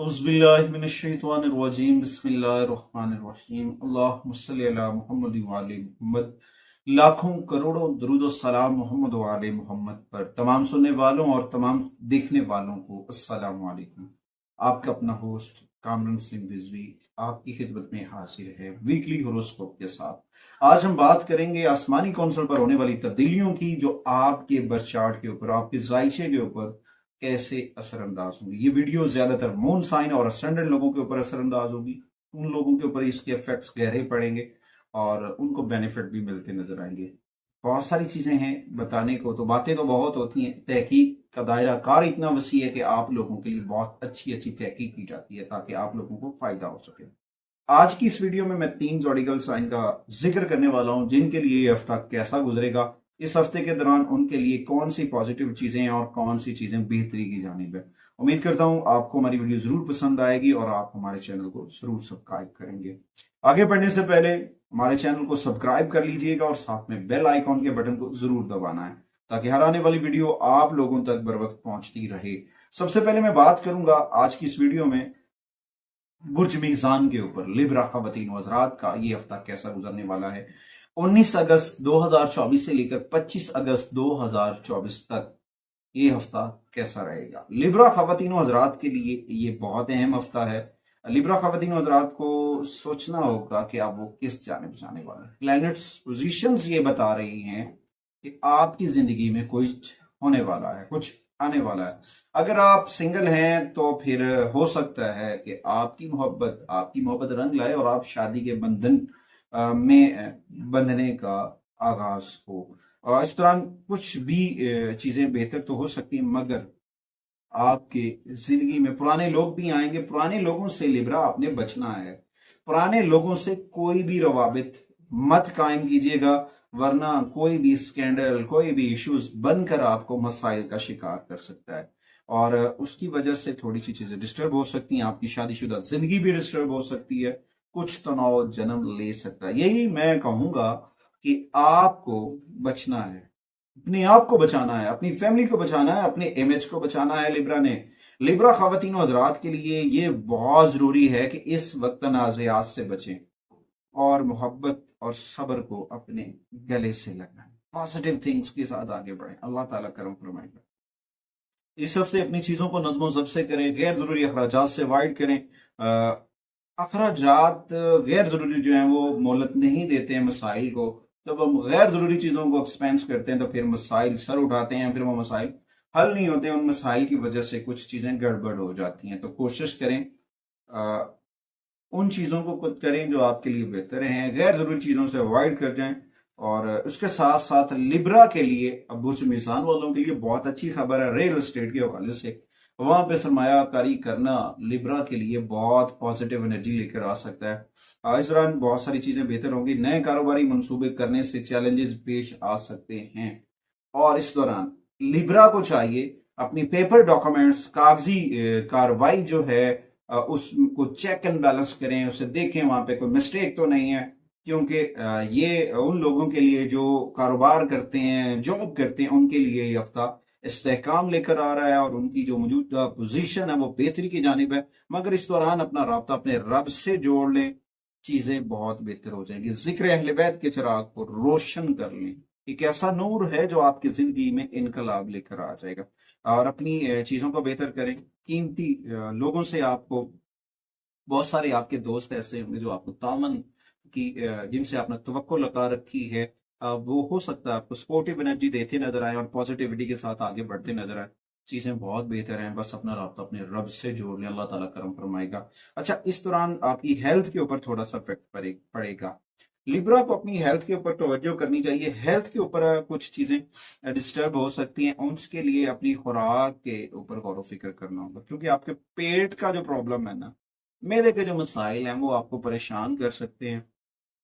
औज़ुबिल्लाहिमिनश्शैतानिर्रजीम बिस्मिल्लाहिर्रहमानिर्रहीम अल्लाहुम्मा सल्लि अला मुहम्मद व आले मुहम्मद। लाखों करोड़ों दुरूद और सलाम मोहम्मद व आले मोहम्मद पर। तमाम सुनने वालों और तमाम देखने वालों को अस्सलामु अलैकुम। आपका अपना होस्ट कामरान सलीम रिजवी आपकी खिदमत में हाजिर है वीकली होरोस्कोप के साथ। आज हम बात करेंगे आसमानी कौंसल पर होने वाली तब्दीलियों की, जो आपके बर्थ चार्ट के ऊपर, आपके जायचे के ऊपर कैसे असरअंदाज होंगी। ये वीडियो ज्यादातर मून साइन और असेंडेंट लोगों के ऊपर असरअंदाज होगी। उन लोगों के ऊपर इसके इफेक्ट्स गहरे पड़ेंगे और उनको बेनिफिट भी मिलते नजर आएंगे। बहुत सारी चीजें हैं बताने को, तो बातें तो बहुत होती हैं। तहकीक का दायरा कार इतना वसी है कि आप लोगों के लिए बहुत अच्छी अच्छी तहकीक की जाती है ताकि आप लोगों को फायदा हो सके। आज की इस वीडियो में मैं 3 साइन का जिक्र करने वाला हूं जिनके लिए ये हफ्ता कैसा गुजरेगा, इस हफ्ते के दौरान उनके लिए कौन सी पॉजिटिव चीजें और कौन सी चीजें बेहतरी की जानिब है। उम्मीद करता हूं आपको हमारी वीडियो जरूर पसंद आएगी और आप हमारे चैनल को जरूर सब्सक्राइब करेंगे। आगे बढ़ने से पहले हमारे चैनल को सब्सक्राइब कर लीजिएगा और साथ में बेल आइकॉन के बटन को जरूर दबाना है ताकि हर आने वाली वीडियो आप लोगों तक बर वक्त पहुंचती रहे। सबसे पहले मैं बात करूंगा आज की इस वीडियो में बुर्ज मीज़ान के ऊपर लिब्रा ख़वातीन हज़रात का ये हफ्ता कैसा गुजरने वाला है। 19 अगस्त 2024 से लेकर 25 अगस्त 2024 तक ये हफ्ता कैसा रहेगा। लिब्रा ख़वातीन हज़रात के लिए ये बहुत अहम हफ्ता है। लिब्रा ख़वातीन हज़रात को सोचना होगा कि आप वो किस जानिब जाने वाले हैं। प्लैनेट्स पोजीशंस ये बता रही हैं कि आपकी जिंदगी में कुछ होने वाला है, कुछ आने वाला है। अगर आप सिंगल हैं तो फिर हो सकता है कि आपकी मोहब्बत रंग लाए और आप शादी के बंधन में बंधने का आगाज हो। और इस दौरान कुछ भी चीजें बेहतर तो हो सकती हैं, मगर आपके जिंदगी में पुराने लोग भी आएंगे। पुराने लोगों से लिब्रा आपने बचना है। पुराने लोगों से कोई भी रवाबित मत कायम कीजिएगा, वरना कोई भी स्कैंडल, कोई भी इश्यूज बनकर आपको मसाइल का शिकार कर सकता है और उसकी वजह से थोड़ी सी चीजें डिस्टर्ब हो सकती हैं। आपकी शादीशुदा जिंदगी भी डिस्टर्ब हो सकती है, कुछ तनाव जन्म ले सकता है। यही मैं कहूंगा कि आपको बचना है, अपने आप को बचाना है, अपनी फैमिली को बचाना है, अपने इमेज को बचाना है। लिब्रा ने लिब्रा ख़वातीन हज़रात के लिए ये बहुत जरूरी है कि इस वक्त तनाज़ात से बचें और मोहब्बत और सब्र को अपने गले से लगाएं। पॉजिटिव थिंग्स के साथ आगे बढ़ें। अल्लाह ताला करम फरमाएगा। इस हफ्ते अपनी चीजों को नज़्म ज़ब्त से करें, गैर जरूरी अखराजात से अवॉइड करें। अखराजात गैर जरूरी जो हैं वो मोहलत नहीं देते हैं मसाइल को। जब हम गैर जरूरी चीजों को एक्सपेंस करते हैं तो फिर मसाइल सर उठाते हैं, फिर वो मसाइल हल नहीं होते। उन मसाइल की वजह से कुछ चीजें गड़बड़ हो जाती हैं। तो कोशिश करें उन चीजों को खुद करें जो आपके लिए बेहतर हैं, गैर जरूरी चीजों से अवॉइड कर जाएं। और उसके साथ साथ लिब्रा के लिए, अब बुर्ज मीज़ान वालों के लिए बहुत अच्छी खबर है रियल एस्टेट के हवाले से। वहां पे सरमायाकारी करना लिब्रा के लिए बहुत पॉजिटिव एनर्जी लेकर आ सकता है। इस दौरान बहुत सारी चीजें बेहतर होंगी। नए कारोबारी मंसूबे करने से चैलेंजेस पेश आ सकते हैं और इस दौरान लिब्रा को चाहिए अपनी पेपर डॉक्यूमेंट्स, कागजी कार्रवाई जो है उसको चेक एंड बैलेंस करें, उसे देखें वहां पे कोई मिस्टेक तो नहीं है। क्योंकि ये उन लोगों के लिए जो कारोबार करते हैं, जॉब करते हैं, उनके लिए ये हफ्ता इस्तेहकाम लेकर आ रहा है और उनकी जो मौजूदा पोजीशन है वो बेहतरी की जानिब है। मगर इस दौरान अपना राब्ता अपने रब से जोड़ लें, चीजें बहुत बेहतर हो जाएंगी। जिक्र अहले बैत के चिराग को रोशन कर लें। एक ऐसा नूर है जो आपकी जिंदगी में इनकलाब लेकर आ जाएगा। और अपनी चीजों को बेहतर करें। कीमती लोगों से आपको, बहुत सारे आपके दोस्त ऐसे होंगे जो आपको तामन की, जिनसे आपने तवक्को लगा रखी है, वो हो सकता है आपको सपोर्टिव एनर्जी देते नजर आए और पॉजिटिविटी के साथ आगे बढ़ते नजर आए। चीजें बहुत बेहतर हैं, बस अपना राब्ता अपने रब से जोड़ लें, अल्लाह ताला करम फरमाएगा। अच्छा, इस दौरान आपकी हेल्थ के ऊपर थोड़ा सा इफेक्ट पड़ेगा। लिब्रा को अपनी हेल्थ के ऊपर तवज्जो करनी चाहिए। हेल्थ के ऊपर कुछ चीजें डिस्टर्ब हो सकती हैं, उसके लिए अपनी खुराक के ऊपर गौर फिक्र करना होगा। क्योंकि आपके पेट का जो प्रॉब्लम है ना, मैदे के जो मसाइल हैं, वो आपको परेशान कर सकते हैं।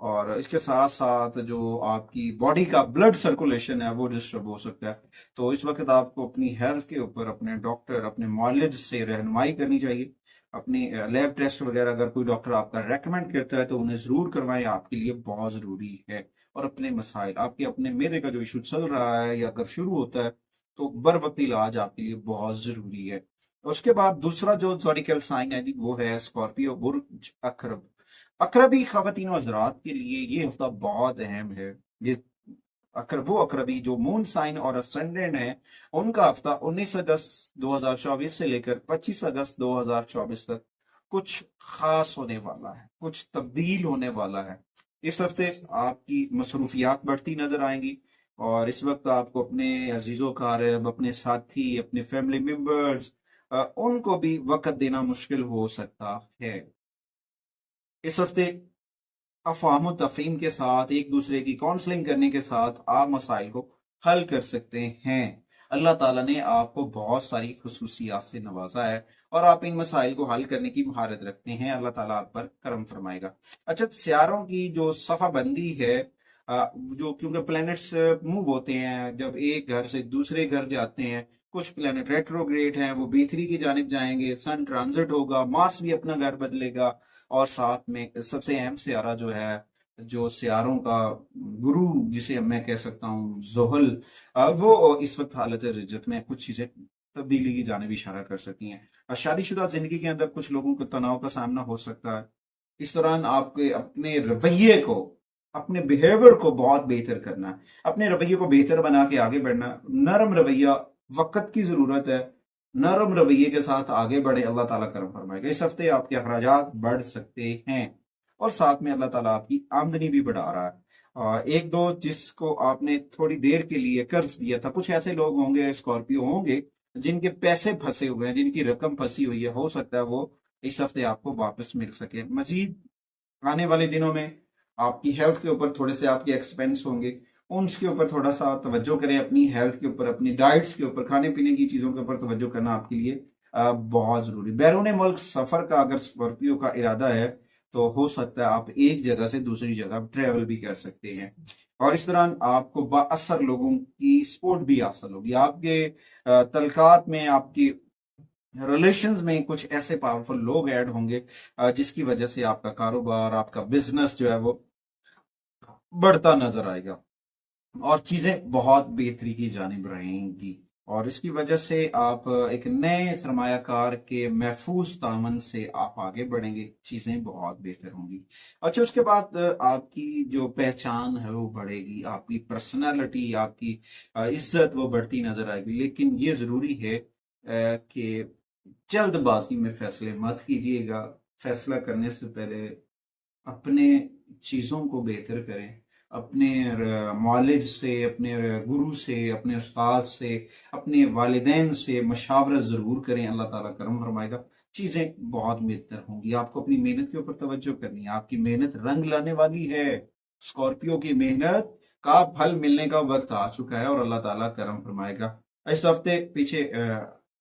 और इसके साथ साथ जो आपकी बॉडी का ब्लड सर्कुलेशन है वो डिस्टर्ब हो सकता है। तो इस वक्त आपको अपनी हेल्थ के ऊपर अपने डॉक्टर, अपने मॉलिज से रहनुमाई करनी चाहिए। अपनी लैब टेस्ट वगैरह अगर कोई डॉक्टर आपका रेकमेंड करता है तो उन्हें जरूर करवाएं, आपके लिए बहुत जरूरी है। और अपने मसाइल, आपके अपने मैदे का जो इशू चल रहा है या अगर शुरू होता है तो बर वक्त इलाज आपके लिए बहुत जरूरी है। اس کے بعد دوسرا جو زوڈیکل سائن ہے جی وہ ہے اسکارپیو برج اکرب۔ اکربی خواتین و حضرات کے لیے یہ ہفتہ بہت اہم ہے۔ یہ اکربو اکربی جو مون سائن اور اسٹینڈرڈ ہیں، ان کا ہفتہ 19 اگست 2024 سے لے کر 25 اگست 2024 تک کچھ خاص ہونے والا ہے، کچھ تبدیل ہونے والا ہے۔ اس ہفتے آپ کی مصروفیات بڑھتی نظر آئیں گی، اور اس وقت آپ کو اپنے عزیز و اقارب، اپنے ساتھی، اپنے فیملی ممبرز، ان کو بھی وقت دینا مشکل ہو سکتا ہے۔ اس ہفتے افہام و تفہیم کے ساتھ، ایک دوسرے کی کاؤنسلنگ کرنے کے ساتھ آپ مسائل کو حل کر سکتے ہیں۔ اللہ تعالیٰ نے آپ کو بہت ساری خصوصیات سے نوازا ہے، اور آپ ان مسائل کو حل کرنے کی مہارت رکھتے ہیں۔ اللہ تعالیٰ آپ پر کرم فرمائے گا۔ اچھا، سیاروں کی جو صفحہ بندی ہے، جو کیونکہ پلینٹس موو ہوتے ہیں، جب ایک گھر سے دوسرے گھر جاتے ہیں، کچھ پلینٹ ریٹروگریڈ ہیں، وہ B3 کی جانب جائیں گے، سن ٹرانزٹ ہوگا، مارس بھی اپنا گھر بدلے گا، اور ساتھ میں سب سے اہم سیارہ جو ہے، جو سیاروں کا گرو جسے میں کہہ سکتا ہوں، زحل، وہ اس وقت حالت رجت میں کچھ چیزیں تبدیلی کی جانب اشارہ کر سکتی ہیں۔ شادی شدہ زندگی کے اندر کچھ لوگوں کو تناؤ کا سامنا ہو سکتا ہے۔ اس دوران آپ کے اپنے رویے کو، اپنے بیہیویئر کو بہت بہتر کرنا ہے، اپنے رویے کو بہتر بنا کے آگے بڑھنا۔ نرم رویہ، وقت کی ضرورت ہے، نرم رویے کے ساتھ آگے بڑھے، اللہ تعالیٰ کرم فرمائے گا۔ اس ہفتے آپ کے اخراجات بڑھ سکتے ہیں، اور ساتھ میں اللہ تعالیٰ آپ کی آمدنی بھی بڑھا رہا ہے۔ ایک دو جس کو آپ نے تھوڑی دیر کے لیے قرض دیا تھا، کچھ ایسے لوگ ہوں گے، اسکارپیو ہوں گے، جن کے پیسے پھنسے ہوئے ہیں، جن کی رقم پھنسی ہوئی ہے، ہو سکتا ہے وہ اس ہفتے آپ کو واپس مل سکے۔ مزید آنے والے دنوں میں آپ کی ہیلتھ کے اوپر تھوڑے سے آپ کے ایکسپینس ہوں گے، ان کے اوپر تھوڑا سا توجہ کریں، اپنی ہیلتھ کے اوپر، اپنی ڈائٹس کے اوپر، کھانے پینے کی چیزوں کے اوپر توجہ کرنا آپ کے لیے بہت ضروری۔ بیرون ملک سفر کا اگر اسکارپیو کا ارادہ ہے تو ہو سکتا ہے آپ ایک جگہ سے دوسری جگہ ٹریول بھی کر سکتے ہیں، اور اس دوران آپ کو با اثر لوگوں کی سپورٹ بھی حاصل ہوگی۔ آپ کے تعلقات میں، آپ کی ریلیشنز میں کچھ ایسے پاورفل لوگ ایڈ ہوں گے، جس کی وجہ سے آپ کا کاروبار، آپ کا بزنس جو ہے وہ بڑھتا نظر آئے گا، اور چیزیں بہت بہتری کی جانب رہیں گی، اور اس کی وجہ سے آپ ایک نئے سرمایہ کار کے محفوظ تعاون سے آپ آگے بڑھیں گے، چیزیں بہت بہتر ہوں گی۔ اچھا، اس کے بعد آپ کی جو پہچان ہے وہ بڑھے گی، آپ کی پرسنالٹی، آپ کی عزت وہ بڑھتی نظر آئے گی، لیکن یہ ضروری ہے کہ جلد بازی میں فیصلے مت کیجیے گا۔ فیصلہ کرنے سے پہلے اپنے چیزوں کو بہتر کریں، اپنے معالج سے، اپنے گرو سے، اپنے استاد سے، اپنے والدین سے مشاورت ضرور کریں، اللہ تعالیٰ کرم فرمائے گا، چیزیں بہت بہتر ہوں گی۔ آپ کو اپنی محنت کے اوپر توجہ کرنی ہے، آپ کی محنت رنگ لانے والی ہے۔ اسکارپیو کی محنت کا پھل ملنے کا وقت آ چکا ہے، اور اللہ تعالیٰ کرم فرمائے گا۔ اس ہفتے پیچھے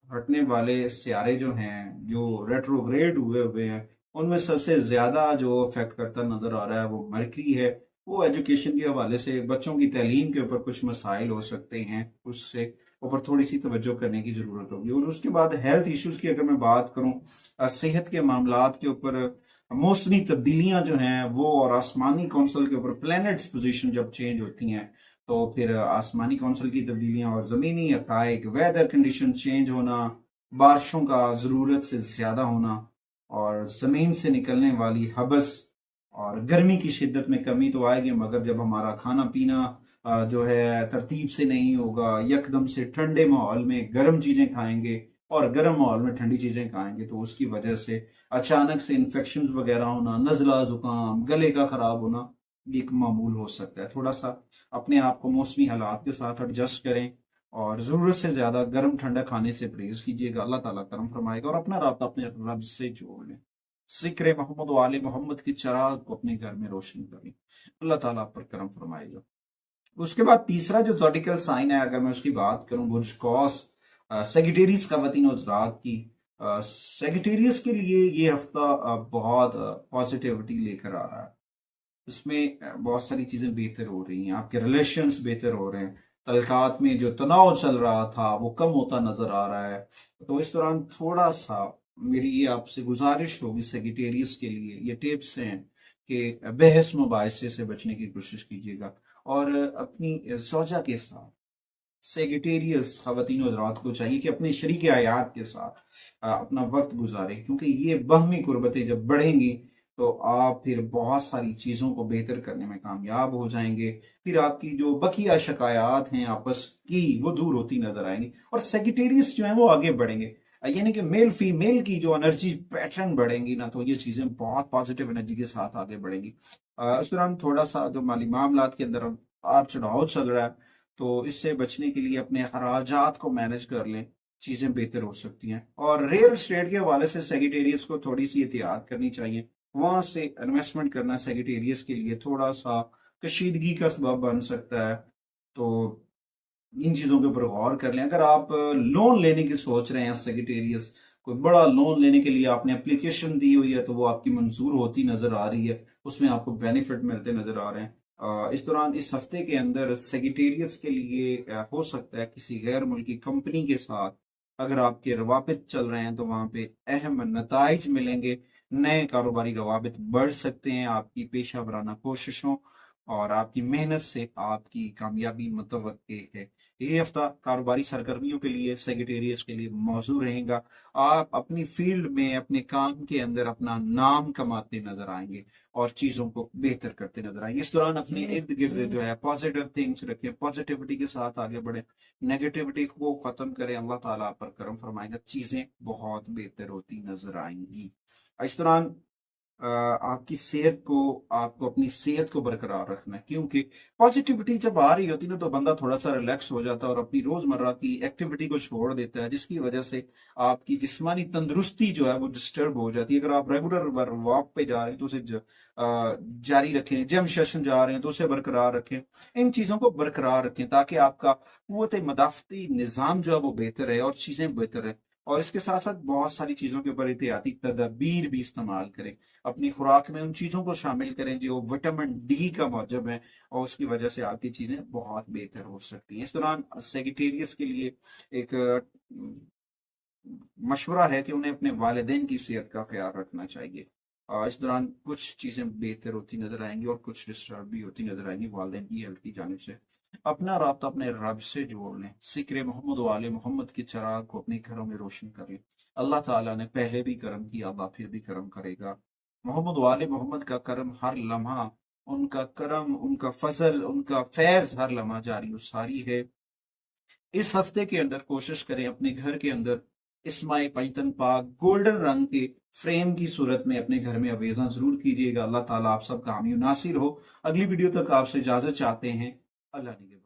ہٹنے والے سیارے جو ہیں، جو ریٹروگریڈ ہوئے ہیں، ان میں سب سے زیادہ جو افیکٹ کرتا نظر آ رہا ہے وہ مرکری ہے۔ وہ ایجوکیشن کے حوالے سے بچوں کی تعلیم کے اوپر کچھ مسائل ہو سکتے ہیں، اس سے اوپر تھوڑی سی توجہ کرنے کی ضرورت ہوگی۔ اور اس کے بعد ہیلتھ ایشوز کی اگر میں بات کروں، صحت کے معاملات کے اوپر موسمی تبدیلیاں جو ہیں وہ، اور آسمانی کونسل کے اوپر پلینٹس پوزیشن جب چینج ہوتی ہیں، تو پھر آسمانی کونسل کی تبدیلیاں اور زمینی حقائق، ویدر کنڈیشن چینج ہونا، بارشوں کا ضرورت سے زیادہ ہونا، اور زمین سے نکلنے والی حبس، اور گرمی کی شدت میں کمی تو آئے گی، مگر جب ہمارا کھانا پینا جو ہے ترتیب سے نہیں ہوگا، یکدم سے ٹھنڈے ماحول میں گرم چیزیں کھائیں گے، اور گرم ماحول میں ٹھنڈی چیزیں کھائیں گے، تو اس کی وجہ سے اچانک سے انفیکشنز وغیرہ ہونا، نزلہ زکام، گلے کا خراب ہونا، یہ ایک معمول ہو سکتا ہے۔ تھوڑا سا اپنے آپ کو موسمی حالات کے ساتھ ایڈجسٹ کریں، اور ضرورت سے زیادہ گرم ٹھنڈا کھانے سے پرہیز کیجیے گا، اللہ تعالیٰ کرم فرمائے گا، اور اپنا رابطہ اپنے رب سے جوڑ لیں۔ ذکر محمد و آل محمد کی چراغ کو اپنے گھر میں روشن کریں، اللہ تعالیٰ پر کرم فرمائے گا۔ اس کے بعد تیسرا جو زوڈیکل سائن ہے، اگر میں اس کی بات کروں، برج قوس، سیگیٹیریس خواتین و حضرات کی، سیگیٹیریس کے لیے یہ ہفتہ بہت پازیٹیوٹی لے کر آ رہا ہے۔ اس میں بہت ساری چیزیں بہتر ہو رہی ہیں، آپ کے ریلیشنز بہتر ہو رہے ہیں، تعلقات میں جو تناؤ چل رہا تھا وہ کم ہوتا نظر آ رہا ہے۔ تو اس دوران تھوڑا سا میری یہ آپ سے گزارش ہوگی، سیگیٹیریس کے لیے یہ ٹپس ہیں کہ بحث مباحثے سے بچنے کی کوشش کیجیے گا، اور اپنی زوجہ کے ساتھ सेगिटेरियस ख़वातीन और हज़रात को चाहिए कि अपने शरीक हयात के साथ अपना वक्त गुजारें, क्योंकि ये बाहमी कुर्बतें जब बढ़ेंगी तो आप फिर बहुत सारी चीज़ों को बेहतर करने में कामयाब हो जाएंगे। फिर आपकी जो बकिया शिकायत हैं आपस की वो दूर होती नजर आएंगी और सेगिटेरियस जो है वो आगे बढ़ेंगे। यानी कि मेल फीमेल की जो एनर्जी पैटर्न बढ़ेंगी ना, तो ये चीज़ें बहुत पॉजिटिव एनर्जी के साथ आगे बढ़ेंगी। इस दौरान थोड़ा सा जो माली मामलात के अंदर आर चढ़ाव चल रहा है, तो इससे बचने के लिए अपने अखराजात को मैनेज कर लें, चीज़ें बेहतर हो सकती हैं। और रियल स्टेट के हवाले से सेगिटेरियस को थोड़ी सी एहतियात करनी चाहिए। वहां से इन्वेस्टमेंट करना सेगिटेरियस के लिए थोड़ा सा कशीदगी का सबब बन सकता है, तो इन चीज़ों के ऊपर गौर कर लें। अगर आप लोन लेने की सोच रहे हैं सेगिटेरियस, कोई बड़ा लोन लेने के लिए आपने एप्लीकेशन दी हुई है तो वो आपकी मंजूर होती नजर आ रही है, उसमें आपको बेनिफिट मिलते नजर आ रहे हैं। इस दौरान इस हफ्ते के अंदर सेगिटेरियस के लिए हो सकता है किसी गैर मुल्की कंपनी के साथ अगर आपके रवाबित चल रहे हैं तो वहां पे अहम नताइज मिलेंगे, नए कारोबारी रवाबित बढ़ सकते हैं आपकी पेशा वराना कोशिशों और आपकी मेहनत से आपकी कामयाबी मुतवक्के है। ये हफ्ता कारोबारी सरगर्मियों के लिए सेक्रेटेरिएट के लिए मौजू रहेगा। आप अपनी फील्ड में अपने काम के अंदर अपना नाम कमाते नजर आएंगे और चीजों को बेहतर करते नजर आएंगे। इस दौरान अपने इर्द गिर्द जो है पॉजिटिव थिंग्स रखें, पॉजिटिविटी के साथ आगे बढ़े, नेगेटिविटी को खत्म करें। अल्लाह ताला आप पर करम फरमाएगा, चीजें बहुत बेहतर होती नजर आएंगी। इस दौरान आपकी सेहत को, आपको अपनी सेहत को बरकरार रखना है, क्योंकि पॉजिटिविटी जब आ रही होती है ना तो बंदा थोड़ा सा रिलैक्स हो जाता है और अपनी रोजमर्रा की एक्टिविटी को छोड़ देता है, जिसकी वजह से आपकी जिस्मानी तंदुरुस्ती जो है वो डिस्टर्ब हो जाती है। अगर आप रेगुलर वॉक पे जा रहे हैं तो उसे जारी रखें, जिम सेशन जा रहे हैं तो उसे बरकरार रखें। इन चीजों को बरकरार रखें ताकि आपका कुव्वत मदाफती निज़ाम जो है वो बेहतर है और चीजें बेहतर है। और इसके साथ साथ बहुत सारी चीजों के ऊपर एहतियाती तदबीर भी इस्तेमाल करें। अपनी खुराक में उन चीजों को शामिल करें जो विटामिन डी का मौजब है और उसकी वजह से आपकी चीजें बहुत बेहतर हो सकती हैं। इस दौरान सेगिटेरियस के लिए एक मशवरा है कि उन्हें अपने वालिदैन की सेहत का ख्याल रखना चाहिए। इस दौरान कुछ चीजें बेहतर होती नजर आएंगी और कुछ डिस्टर्ब भी होती नजर आएंगी वालिदैन की हेल्थ की जानिब से। अपना राब्ता अपने रब से जोड़ लें, जिक्र मोहम्मद वाले मोहम्मद के चिराग को अपने घरों में रोशन करें। अल्लाह ताला ने पहले भी करम किया, अल्लाह फिर भी करम करेगा। मोहम्मद वाले मोहम्मद का करम हर लम्हा, उनका करम, उनका फजल, उनका फैज हर लम्हा जारी सारी है। इस हफ्ते के अंदर कोशिश करें अपने घर के अंदर इस्माई पैतन पाक गोल्डन रंग के फ्रेम की सूरत में अपने घर में अवेजा जरूर कीजिएगा। अल्लाह ताला आप सबका हामी नासिर हो। अगली वीडियो तक आपसे इजाजत चाहते हैं। अल्लाह ने